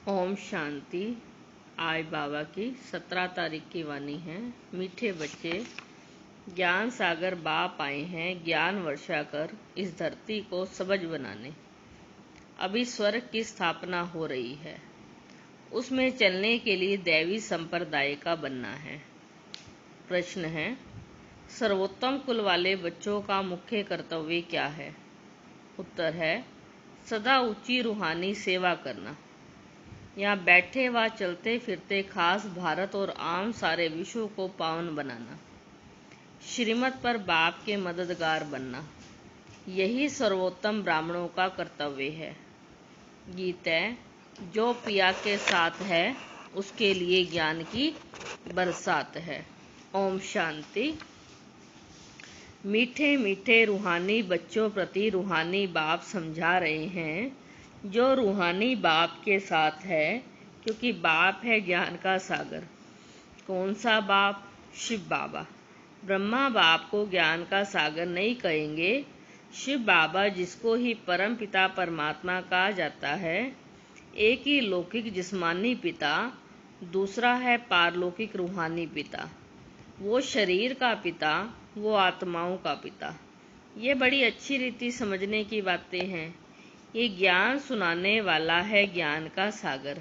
ओम शांति। आज बाबा की 17 तारीख की वाणी है। मीठे बच्चे, ज्ञान सागर बाप आए हैं ज्ञान वर्षा कर इस धरती को सबज बनाने। अभी स्वर्ग की स्थापना हो रही है, उसमें चलने के लिए दैवी संप्रदाय का बनना है। प्रश्न है, सर्वोत्तम कुल वाले बच्चों का मुख्य कर्तव्य क्या है? उत्तर है, सदा ऊंची रूहानी सेवा करना। यहाँ बैठे व चलते फिरते खास भारत और आम सारे विश्व को पावन बनाना, श्रीमत पर बाप के मददगार बनना, यही सर्वोत्तम ब्राह्मणों का कर्तव्य है। गीत है, जो पिया के साथ है उसके लिए ज्ञान की बरसात है। ओम शांति। मीठे मीठे रूहानी बच्चों प्रति रूहानी बाप समझा रहे हैं, जो रूहानी बाप के साथ है, क्योंकि बाप है ज्ञान का सागर। कौन सा बाप? शिव बाबा। ब्रह्मा बाप को ज्ञान का सागर नहीं कहेंगे। शिव बाबा, जिसको ही परम पिता परमात्मा कहा जाता है, एक ही लौकिक जिस्मानी पिता, दूसरा है पारलौकिक रूहानी पिता। वो शरीर का पिता, वो आत्माओं का पिता। ये बड़ी अच्छी रीति समझने की बातें हैं। ये ज्ञान सुनाने वाला है ज्ञान का सागर।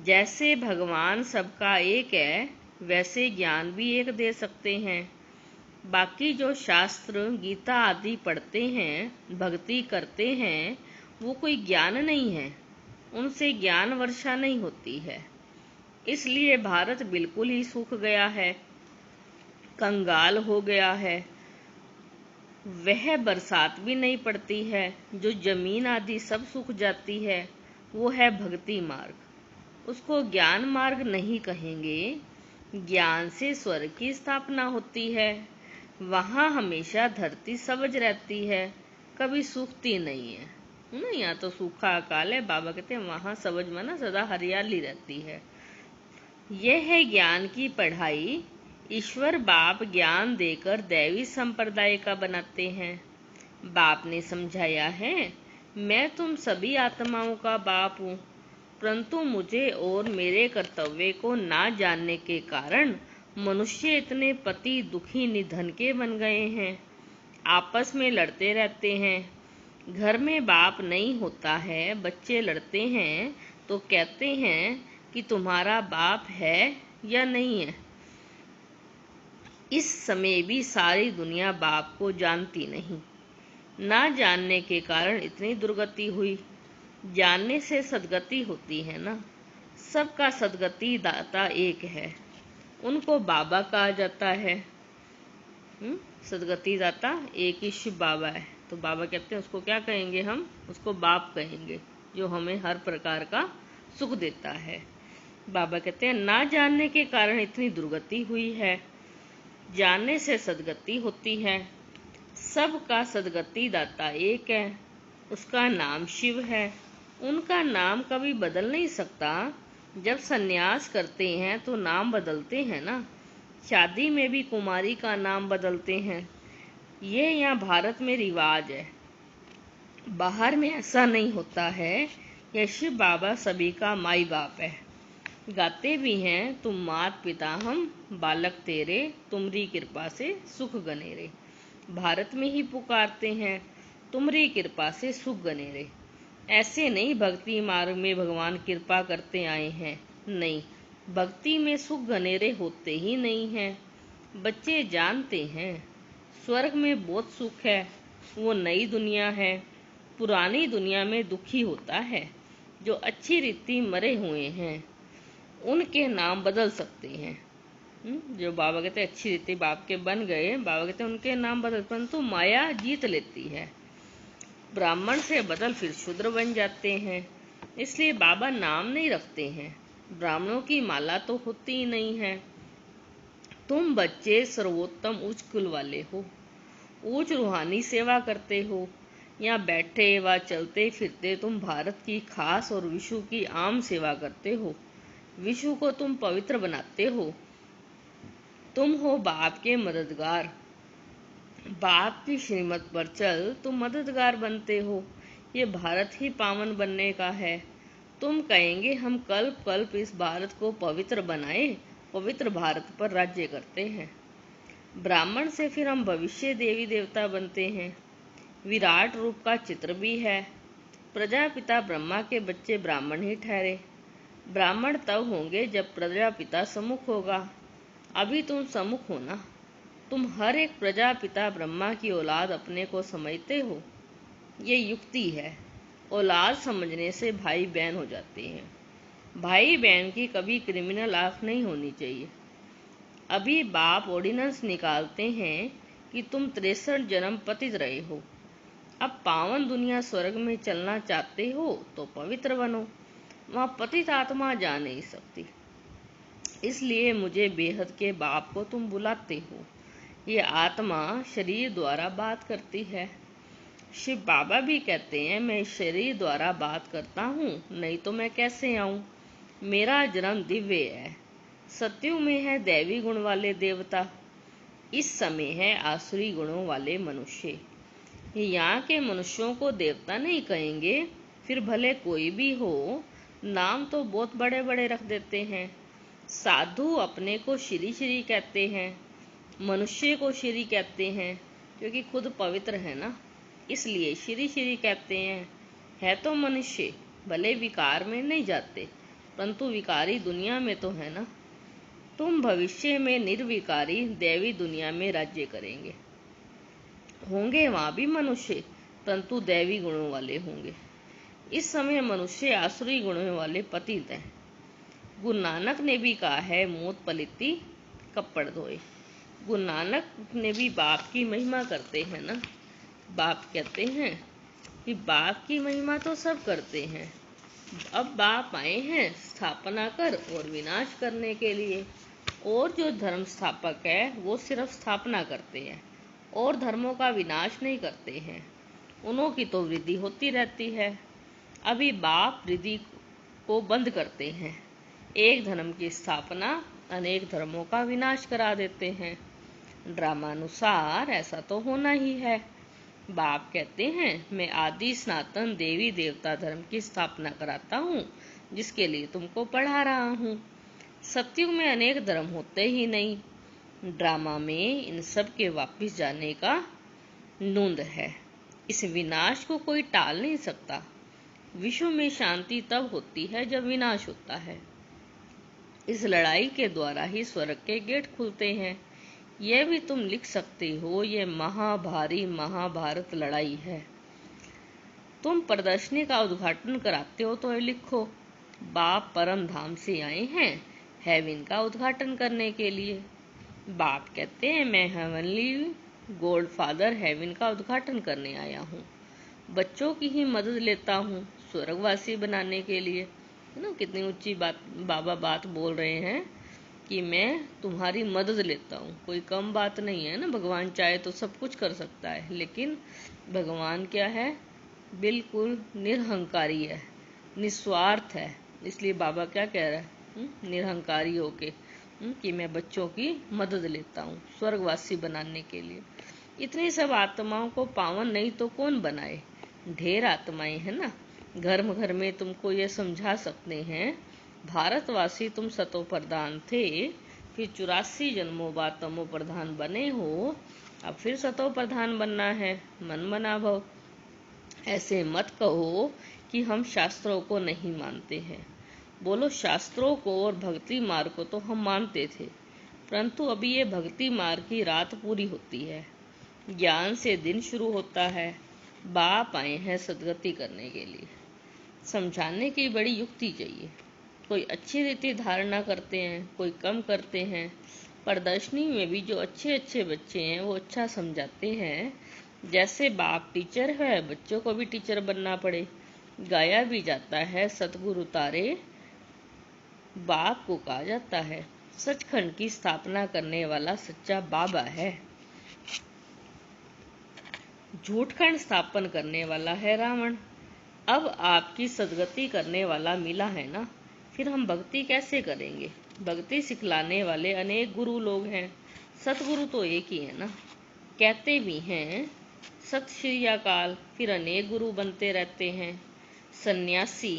जैसे भगवान सबका एक है, वैसे ज्ञान भी एक दे सकते हैं। बाकी जो शास्त्र गीता आदि पढ़ते हैं, भक्ति करते हैं, वो कोई ज्ञान नहीं है, उनसे ज्ञान वर्षा नहीं होती है। इसलिए भारत बिल्कुल ही सूख गया है, कंगाल हो गया है। वह बरसात भी नहीं पड़ती है, जो जमीन आदि सब सूख जाती है, वो है भक्ति मार्ग। उसको ज्ञान मार्ग नहीं कहेंगे। ज्ञान से स्वर्ग की स्थापना होती है। वहाँ हमेशा धरती सबज रहती है, कभी सूखती नहीं है ना। यहाँ तो सूखा अकाल है। बाबा कहते हैं वहाँ सबज माना सदा हरियाली रहती है। यह है ज्ञान की पढ़ाई। ईश्वर बाप ज्ञान देकर दैवी संप्रदाय का बनाते हैं। बाप ने समझाया है, मैं तुम सभी आत्माओं का बाप हूँ, परंतु मुझे और मेरे कर्तव्य को ना जानने के कारण मनुष्य इतने पति दुखी निधन के बन गए हैं। आपस में लड़ते रहते हैं। घर में बाप नहीं होता है, बच्चे लड़ते हैं तो कहते हैं कि तुम्हारा बाप है या नहीं है। इस समय भी सारी दुनिया बाप को जानती नहीं। ना जानने के कारण इतनी दुर्गति हुई। जानने से सदगति होती है ना। सबका सदगति दाता एक है, उनको बाबा कहा जाता है। सदगति दाता एक ही शिव बाबा है। तो बाबा कहते हैं उसको क्या कहेंगे? हम उसको बाप कहेंगे, जो हमें हर प्रकार का सुख देता है। बाबा कहते हैं ना जानने के कारण इतनी दुर्गति हुई है, जानने से सदगति होती है। सबका सदगति दाता एक है, उसका नाम शिव है। उनका नाम कभी बदल नहीं सकता। जब सन्यास करते हैं तो नाम बदलते हैं ना। शादी में भी कुमारी का नाम बदलते हैं। ये यहाँ भारत में रिवाज है, बाहर में ऐसा नहीं होता है। यह शिव बाबा सभी का माई बाप है। गाते भी हैं, तुम मात पिता हम बालक तेरे, तुमरी कृपा से सुख गनेरे। भारत में ही पुकारते हैं, तुमरी कृपा से सुख गनेरे। ऐसे नहीं भक्ति मार्ग में भगवान कृपा करते आए हैं, नहीं, भक्ति में सुख गनेरे होते ही नहीं हैं। बच्चे जानते हैं स्वर्ग में बहुत सुख है, वो नई दुनिया है। पुरानी दुनिया में दुखी होता है। जो अच्छी रीति मरे हुए हैं उनके नाम बदल सकते हैं। जो बाबा कहते हैं अच्छी रीति बाप के बन गए, बाबा कहते हैं उनके नाम बदल, परंतु माया जीत लेती है। ब्राह्मण से बदल फिर शूद्र बन जाते हैं। इसलिए बाबा नाम नहीं रखते हैं। ब्राह्मणों की माला तो होती ही नहीं है। तुम बच्चे सर्वोत्तम उच्च कुल वाले हो, उच्च रूहानी सेवा करते हो। यहाँ बैठे व चलते फिरते तुम भारत की खास और विश्व की आम सेवा करते हो। विश्व को तुम पवित्र बनाते हो। तुम हो बाप के मददगार। बाप की श्रीमत पर चल तुम मददगार बनते हो। ये भारत ही पावन बनने का है। तुम कहेंगे हम कल्प कल्प इस भारत को पवित्र बनाए, पवित्र भारत पर राज्य करते हैं। ब्राह्मण से फिर हम भविष्य देवी देवता बनते हैं। विराट रूप का चित्र भी है। प्रजापिता ब्रह्मा के बच्चे ब्राह्मण ही ठहरे। ब्राह्मण तब होंगे जब प्रजापिता सम्मुख होगा। अभी तुम सम्मुख हो ना। तुम हर एक प्रजापिता ब्रह्मा की औलाद अपने को समझते हो। ये युक्ति है। औलाद समझने से भाई बहन हो जाते हैं। भाई बहन की कभी क्रिमिनल आंख नहीं होनी चाहिए। अभी बाप ऑर्डिनेंस निकालते हैं कि तुम 63 जन्म पतित रहे हो। अब पावन दुनिया स्वर्ग में चलना चाहते हो तो पवित्र बनो। वहां पतित आत्मा जा नहीं सकती। इसलिए मुझे बेहद के बाप को तुम बुलाते हो। ये आत्मा शरीर द्वारा बात करती है। शिव बाबा भी कहते हैं मैं शरीर द्वारा बात करता हूँ, नहीं तो मैं कैसे आऊं। मेरा जन्म दिव्य है। सत्युग में है दैवी गुण वाले देवता, इस समय है आसुरी गुणों वाले मनुष्य। यहाँ के मनुष्यों को देवता नहीं कहेंगे, फिर भले कोई भी हो, नाम तो बहुत बड़े बड़े रख देते हैं। साधु अपने को श्री श्री कहते हैं, मनुष्य को श्री कहते हैं, क्योंकि खुद पवित्र है ना, इसलिए श्री श्री कहते हैं। है तो मनुष्य, भले विकार में नहीं जाते, परंतु विकारी दुनिया में तो है ना। तुम भविष्य में निर्विकारी दैवी दुनिया में राज्य करेंगे। होंगे वहां भी मनुष्य, परंतु दैवी गुणों वाले होंगे। इस समय मनुष्य आसुरी गुणों वाले पतित हैं। गुरु नानक ने भी कहा है मौत पलिती कपड़ धोए। गुरु नानक ने भी बाप की महिमा करते हैं ना। बाप कहते हैं कि बाप की महिमा तो सब करते हैं। अब बाप आए हैं स्थापना कर और विनाश करने के लिए। और जो धर्म स्थापक है वो सिर्फ स्थापना करते हैं और धर्मों का विनाश नहीं करते हैं। उन्हों की तो वृद्धि होती रहती है। अभी बाप वृद्धि को बंद करते हैं। एक धर्म की स्थापना अनेक धर्मों का विनाश करा देते हैं। ड्रामानुसार ऐसा तो होना ही है। बाप कहते हैं मैं आदि सनातन देवी देवता धर्म की स्थापना कराता हूँ, जिसके लिए तुमको पढ़ा रहा हूँ। सत्युग में अनेक धर्म होते ही नहीं। ड्रामा में इन सब के वापिस जाने का नूंद है। इस विनाश को कोई टाल नहीं सकता। विश्व में शांति तब होती है जब विनाश होता है। इस लड़ाई के द्वारा ही स्वर्ग के गेट खुलते हैं। यह भी तुम लिख सकते हो, ये महाभारी महाभारत लड़ाई है। तुम प्रदर्शनी का उद्घाटन कराते हो तो लिखो बाप परम धाम से आए हैं हेवन का उद्घाटन करने के लिए। बाप कहते हैं मैं हेवनली गॉड फादर हेवन का उद्घाटन करने आया हूँ। बच्चों की ही मदद लेता हूँ स्वर्गवासी बनाने के लिए। है ना, कितनी ऊंची बात बाबा बात बोल रहे हैं कि मैं तुम्हारी मदद लेता हूँ। कोई कम बात नहीं है ना। भगवान चाहे तो सब कुछ कर सकता है, लेकिन भगवान क्या है, बिल्कुल निरहंकारी है, निस्वार्थ है। इसलिए बाबा क्या कह रहा है, निरहंकारी होके कि मैं बच्चों की मदद लेता हूँ स्वर्गवासी बनाने के लिए। इतनी सब आत्माओं को पावन नहीं तो कौन बनाए। ढेर आत्माएं है ना। घर घर में तुमको ये समझा सकते हैं भारतवासी तुम सतो प्रधान थे, फिर 84 जन्मों बाद तमो प्रधान बने हो, अब फिर सतो प्रधान बनना है। मन मना भव। ऐसे मत कहो कि हम शास्त्रों को नहीं मानते हैं। बोलो शास्त्रों को और भक्ति मार्ग को तो हम मानते थे, परंतु अभी ये भक्ति मार्ग की रात पूरी होती है, ज्ञान से दिन शुरू होता है। बाप आए हैं सदगति करने के लिए। समझाने की बड़ी युक्ति चाहिए। कोई अच्छी रीति धारणा करते हैं, कोई कम करते हैं। प्रदर्शनी में भी जो अच्छे अच्छे बच्चे हैं वो अच्छा समझाते हैं। जैसे बाप टीचर है, बच्चों को भी टीचर बनना पड़े। गाया भी जाता है सतगुरु तारे बाप को कहा जाता है। सचखंड की स्थापना करने वाला सच्चा बाबा है। झूठखंड स्थापन करने वाला है रावण। अब आपकी सदगति करने वाला मिला है ना, फिर हम भक्ति कैसे करेंगे। भक्ति सिखलाने वाले अनेक गुरु लोग हैं, सतगुरु तो एक ही है ना। कहते भी हैं सत श्री अकाल, फिर अनेक गुरु बनते रहते हैं। सन्यासी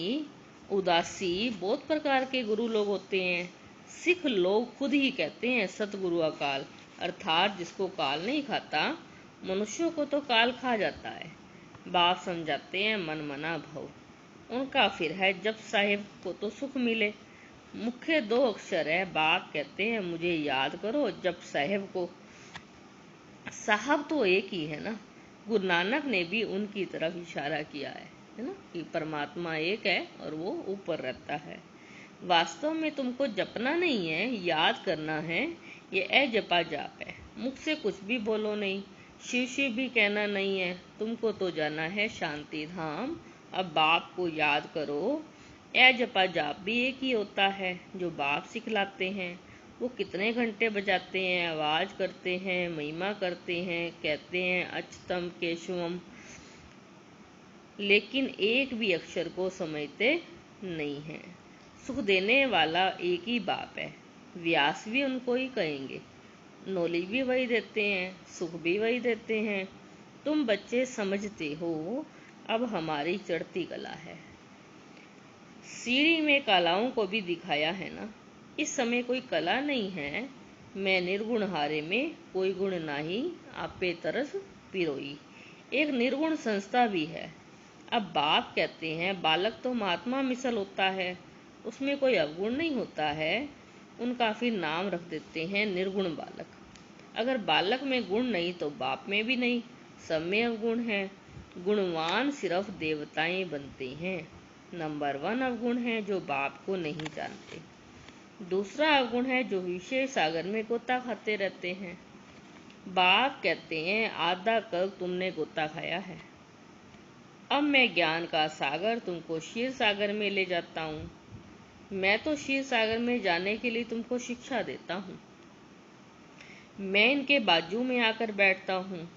उदासी बहुत प्रकार के गुरु लोग होते हैं। सिख लोग खुद ही कहते हैं सतगुरु अकाल, अर्थात जिसको काल नहीं खाता, मनुष्यों को तो काल खा जाता है। बाप समझाते हैं मन मना भव। उनका फिर है जप साहिब को तो सुख मिले। मुख्य 2 अक्षर है। बाप कहते हैं मुझे याद करो, जप साहिब को। साहब तो एक ही है ना। गुरु नानक ने भी उनकी तरफ इशारा किया है ना, कि परमात्मा एक है और वो ऊपर रहता है। वास्तव में तुमको जपना नहीं है, याद करना है। ये अजपा जाप है। मुख से कुछ भी बोलो नहीं, शिव शिव भी कहना नहीं है। तुमको तो जाना है शांति धाम। अब बाप को याद करो। अजपा जाप भी एक ही होता है जो बाप सिखलाते हैं। वो कितने घंटे बजाते हैं, आवाज करते हैं, महिमा करते हैं, कहते हैं अच्युतम केशवम, लेकिन एक भी अक्षर को समझते नहीं हैं। सुख देने वाला एक ही बाप है। व्यास भी उनको ही कहेंगे। नॉलेज भी वही देते हैं, सुख भी वही देते हैं। तुम बच्चे समझते हो, अब हमारी चढ़ती कला है। सीढ़ी में कलाओं को भी दिखाया है ना। इस समय कोई कला नहीं है। मैं निर्गुण हारे में कोई गुण नाही, आपे तरस पिरोई। एक निर्गुण संस्था भी है। अब बाप कहते हैं बालक तो महात्मा मिसल होता है, उसमें कोई अवगुण नहीं होता है। उनका फिर नाम रख देते हैं निर्गुण बालक। अगर बालक में गुण नहीं तो बाप में भी नहीं, सब में अवगुण है। गुणवान सिर्फ देवताएं बनते हैं। नंबर 1 अवगुण है जो बाप को नहीं जानते। दूसरा अवगुण है जो विषय सागर में गोता खाते रहते हैं। बाप कहते हैं आधा कल तुमने गोता खाया है, अब मैं ज्ञान का सागर तुमको क्षीर सागर में ले जाता हूँ। मैं तो क्षीर सागर में जाने के लिए तुमको शिक्षा देता हूँ। मैं इनके बाजू में आकर बैठता हूँ।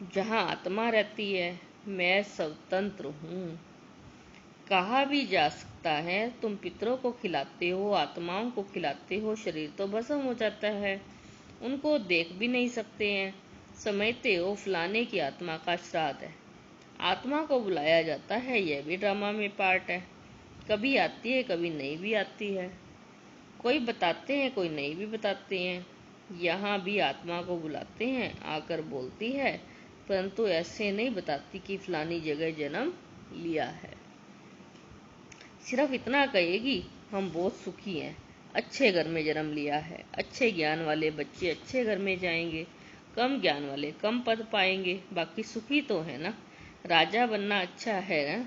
जहाँ आत्मा रहती है मैं स्वतंत्र हूँ। कहा भी जा सकता है तुम पितरों को खिलाते हो, आत्माओं को खिलाते हो, शरीर तो भस्म हो जाता है, उनको देख भी नहीं सकते हैं। समझते हो फलाने की आत्मा का श्राद्ध है। आत्मा को बुलाया जाता है, यह भी ड्रामा में पार्ट है। कभी आती है, कभी नहीं भी आती है। कोई बताते हैं, कोई नहीं भी बताते हैं। यहाँ भी आत्मा को बुलाते हैं, आकर बोलती है, परंतु ऐसे नहीं बताती कि फलानी जगह जन्म लिया है। सिर्फ इतना कहेगी हम बहुत सुखी हैं, अच्छे घर में जन्म लिया है। अच्छे ज्ञान वाले बच्चे अच्छे घर में जाएंगे, कम ज्ञान वाले कम पद पाएंगे, बाकी सुखी तो है ना। राजा बनना अच्छा है ना।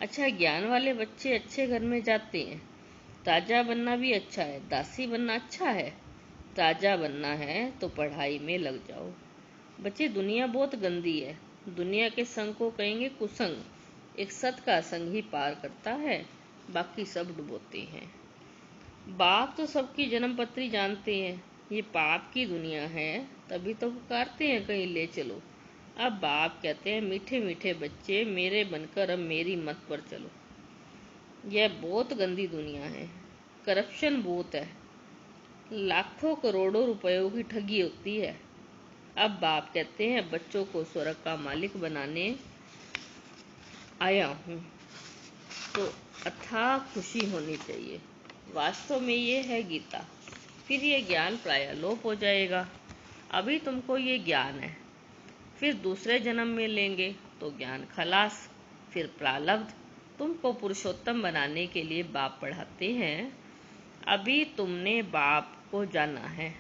अच्छा, ज्ञान वाले बच्चे अच्छे घर में जाते हैं। राजा बनना भी अच्छा है, दासी बनना अच्छा है। राजा बनना है तो पढ़ाई में लग जाओ। बच्चे दुनिया बहुत गंदी है। दुनिया के संग को कहेंगे कुसंग। एक सत का संग ही पार करता है, बाकी सब डुबोते हैं। बाप तो सबकी जन्म पत्री जानते हैं। ये पाप की दुनिया है, तभी तो पुकारते हैं कहीं ले चलो। अब बाप कहते हैं मीठे मीठे बच्चे मेरे बनकर अब मेरी मत पर चलो। यह बहुत गंदी दुनिया है, करप्शन बहुत है, लाखों करोड़ों रुपयों की ठगी होती है। अब बाप कहते हैं बच्चों को स्वर्ग का मालिक बनाने आया हूँ, तो अथाह खुशी होनी चाहिए। वास्तव में ये है गीता। फिर ये ज्ञान प्राय लोप हो जाएगा। अभी तुमको ये ज्ञान है, फिर दूसरे जन्म में लेंगे तो ज्ञान खलास, फिर प्रारब्ध। तुमको पुरुषोत्तम बनाने के लिए बाप पढ़ाते हैं। अभी तुमने बाप को जाना है।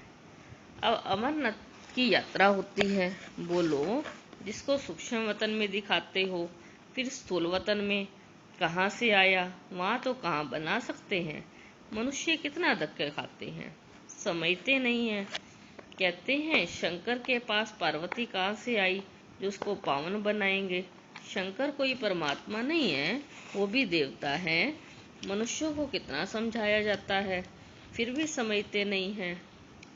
अब अमरनाथ की यात्रा होती है। बोलो, जिसको सूक्ष्म वतन में दिखाते हो, फिर स्थूल वतन में कहाँ से आया, वहाँ तो कहाँ बना सकते हैं। मनुष्य कितना धक्के खाते हैं, समझते नहीं हैं। कहते हैं शंकर के पास पार्वती कहाँ से आई जो उसको पावन बनाएंगे। शंकर कोई परमात्मा नहीं है, वो भी देवता है। मनुष्यों को कितना समझाया जाता है, फिर भी समझते नहीं हैं।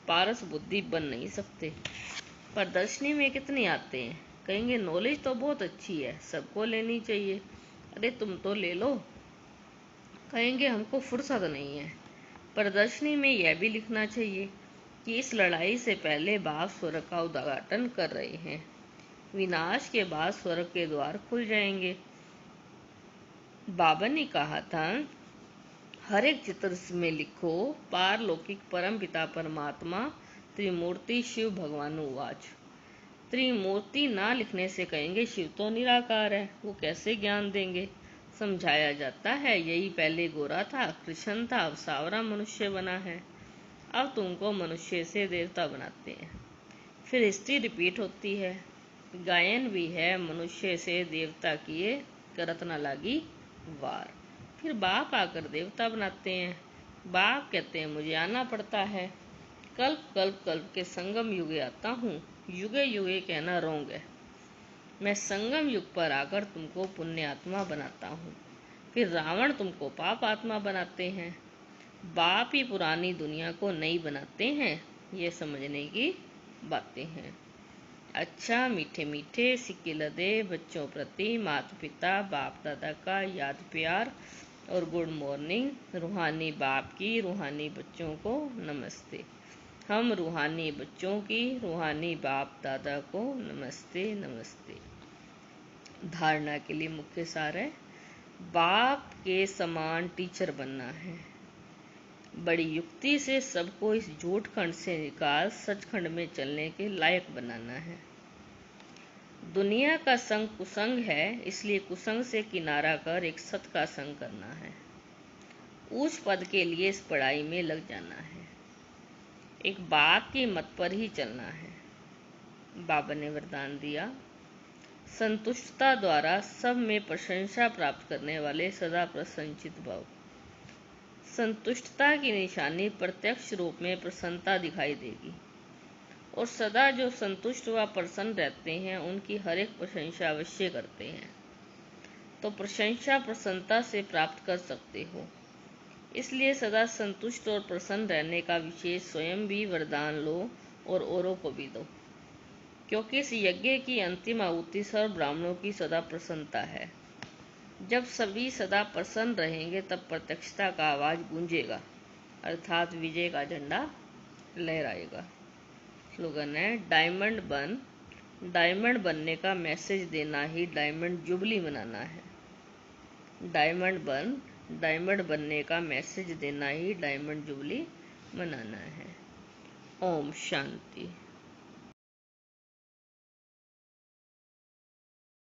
पारस बुद्धि बन नहीं सकते। प्रदर्शनी में कितने आते हैं, कहेंगे नॉलेज तो बहुत अच्छी है, सबको लेनी चाहिए। अरे तुम तो ले लो। कहेंगे हमको फुर्सत नहीं है। प्रदर्शनी में यह भी लिखना चाहिए कि इस लड़ाई से पहले बाप स्वर्ग का उद्घाटन कर रहे हैं। विनाश के बाद स्वर्ग के द्वार खुल जाएंगे। बाबा ने कहा था, हर एक चित्र में लिखो पारलौकिक परम पिता परमात्मा त्रिमूर्ति शिव भगवान उवाच। त्रिमूर्ति ना लिखने से कहेंगे शिव तो निराकार है, वो कैसे ज्ञान देंगे। समझाया जाता है, यही पहले गोरा था, कृष्ण था, अब सावरा मनुष्य बना है। अब तुमको मनुष्य से देवता बनाते हैं। फिर हिस्ट्री रिपीट होती है, गायन भी है, मनुष्य से देवता किए करत न लागी वार। फिर बाप आकर देवता बनाते हैं। बाप कहते हैं मुझे आना पड़ता है, कल्प कल्प कल्प के संगम युगे आता हूँ। युगे युगे कहना रोंग है। मैं संगम युग पर आकर तुमको पुण्य आत्मा बनाता हूँ। फिर रावण तुमको पाप आत्मा बनाते हैं। बाप ही पुरानी दुनिया को नई बनाते हैं, ये समझने की बातें हैं। अच्छा मीठे मीठे सिक्के लदे बच्चों प्रति माता पिता बाप दादा का याद प्यार और गुड मॉर्निंग। रूहानी बाप की रूहानी बच्चों को नमस्ते। हम रूहानी बच्चों की रूहानी बाप दादा को नमस्ते नमस्ते। धारणा के लिए मुख्य सार है, बाप के समान टीचर बनना है। बड़ी युक्ति से सबको इस झूठ खंड से निकाल सचखंड में चलने के लायक बनाना है। दुनिया का संग कुसंग है, इसलिए कुसंग से किनारा कर एक सत का संग करना है। ऊंच पद के लिए इस पढ़ाई में लग जाना है। एक बाप की मत पर ही चलना है। बाबा ने वरदान दिया, संतुष्टता द्वारा सब में प्रशंसा प्राप्त करने वाले सदा प्रसन्नचित भव। संतुष्टता की निशानी प्रत्यक्ष रूप में प्रसन्नता दिखाई देगी, और सदा जो संतुष्ट व प्रसन्न रहते हैं उनकी हर एक प्रशंसा अवश्य करते हैं। तो प्रशंसा प्रसन्नता से प्राप्त कर सकते हो, इसलिए सदा संतुष्ट और प्रसन्न रहने का विशेष स्वयं भी वरदान लो और औरों को भी दो, क्योंकि इस यज्ञ की अंतिम आहुति सर्व ब्राह्मणों की सदा प्रसन्नता है। जब सभी सदा प्रसन्न रहेंगे तब प्रत्यक्षता का आवाज गूंजेगा, अर्थात विजय का झंडा लहराएगा। स्लोगन है, डायमंड बन। डायमंड बनने का मैसेज देना ही डायमंड जुबली मनाना है। डायमंड बन, डायमंड बनने का मैसेज देना ही डायमंड जुबली मनाना है। ओम शांति।